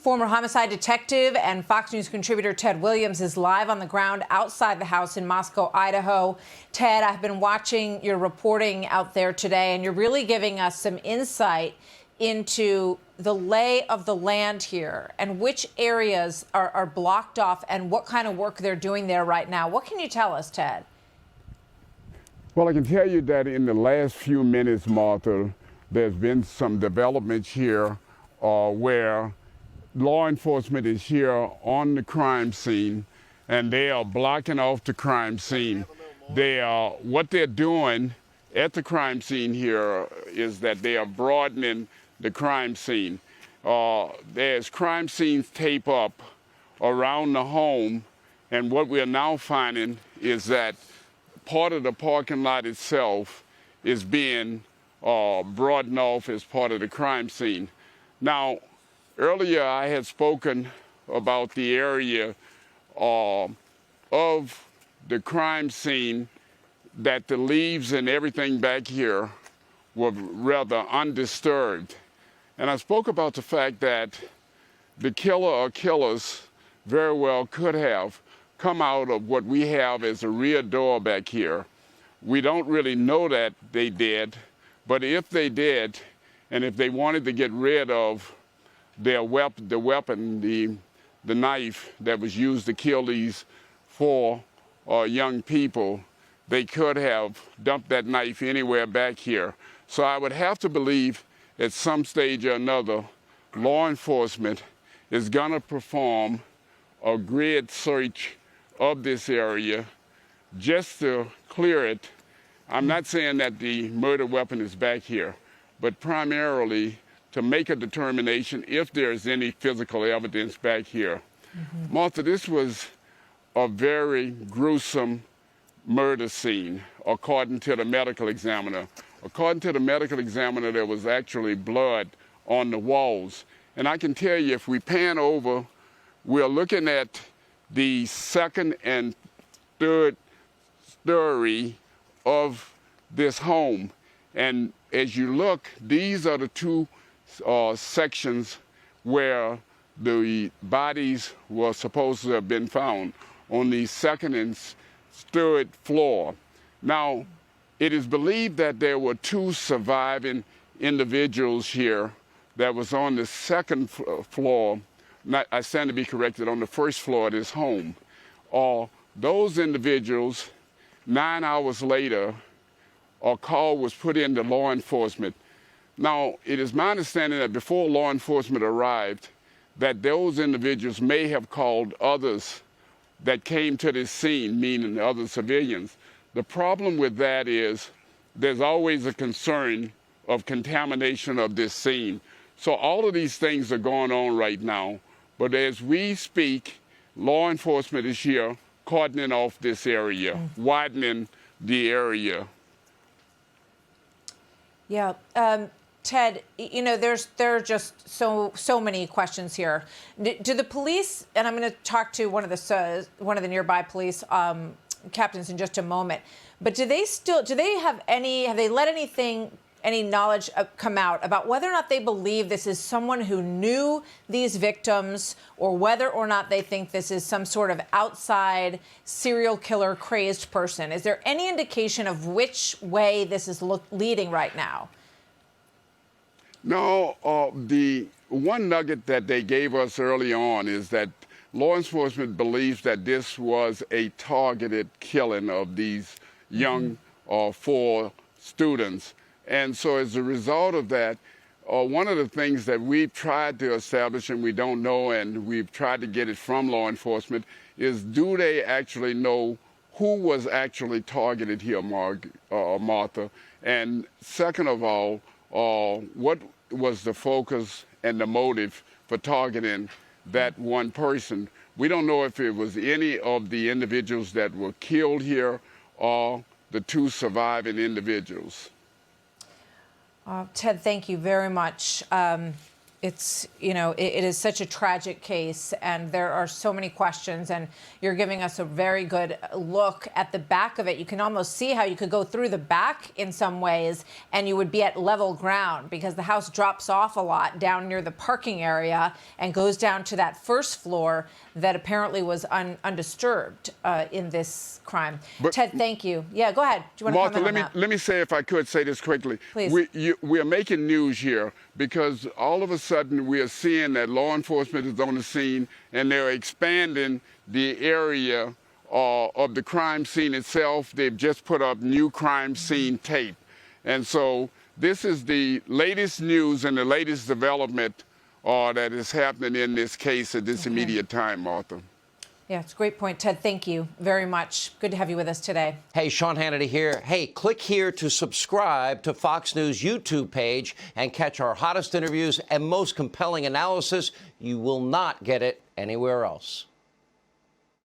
Former homicide detective and Fox News contributor Ted Williams is live on the ground outside the house in Moscow, Idaho. Ted, I've been watching your reporting out there today, and you're really giving us some insight into the lay of the land here and which areas are blocked off and what kind of work they're doing there right now. What can you tell us, Ted? Well, I can tell you that in the last few minutes, Martha, there's been some developments here where law enforcement is here on the crime scene, and they are blocking off the crime scene. What they're doing at the crime scene here is that they are broadening the crime scene. There's crime scenes tape up around the home, and what we are now finding is that part of the parking lot itself is being broadened off as part of the crime scene. Now, earlier I had spoken about the area of the crime scene, that the leaves and everything back here were rather undisturbed. And I spoke about the fact that the killer or killers very well could have come out of what we have as a rear door back here. We don't really know that they did, but if they did, and if they wanted to get rid of the weapon, the knife that was used to kill these four young people, they could have dumped that knife anywhere back here. So I would have to believe at some stage or another, law enforcement is going to perform a grid search of this area just to clear it. I'm not saying that the murder weapon is back here, but primarily to make a determination if there's any physical evidence back here. Martha, this was a very gruesome murder scene, according to the medical examiner. According to the medical examiner, there was actually blood on the walls. And I can tell you, if we pan over, we're looking at the second and third story of this home. And as you look, these are the two sections where the bodies were supposed to have been found, on the second and third floor. Now, it is believed that there were two surviving individuals here that was on the second floor. I stand to be corrected, on the first floor of this home. Those individuals, 9 hours later, a call was put into law enforcement. Now, it is my understanding that before law enforcement arrived, that those individuals may have called others that came to this scene, meaning other civilians. The problem with that is there's always a concern of contamination of this scene. So all of these things are going on right now, but as we speak, law enforcement is here cordoning off this area, widening the area. Yeah. Ted, you know, there are just so many questions here. Do the police, and I'm going to talk to one of the nearby police captains in just a moment, but have they let any knowledge come out about whether or not they believe this is someone who knew these victims, or whether or not they think this is some sort of outside serial killer crazed person? Is there any indication of which way this is leading right now? No, the one nugget that they gave us early on is that law enforcement believes that this was a targeted killing of these young four students. And so as a result of that, one of the things that we've tried to establish, and we don't know, and we've tried to get it from law enforcement, is do they actually know who was actually targeted here, Martha? And second of all, what was the focus and the motive for targeting that one person? We don't know if it was any of the individuals that were killed here or the two surviving individuals. Ted, thank you very much. It's, it is such a tragic case, and there are so many questions, and you're giving us a very good look at the back of it. You can almost see how you could go through the back in some ways, and you would be at level ground because the house drops off a lot down near the parking area and goes down to that first floor that apparently was undisturbed in this crime. But, Ted, thank you. Yeah, go ahead. Do you want Martha, to comment on that? let me say, if I could say this quickly. Please. We are making news here because all of a sudden we are seeing that law enforcement is on the scene and they're expanding the area of the crime scene itself. They've just put up new crime scene tape. And so this is the latest news and the latest development that is happening in this case at this immediate time, Martha. Yeah, it's a great point. Ted, thank you very much. Good to have you with us today. Hey, Sean Hannity here. Hey, click here to subscribe to Fox News YouTube page and catch our hottest interviews and most compelling analysis. You will not get it anywhere else.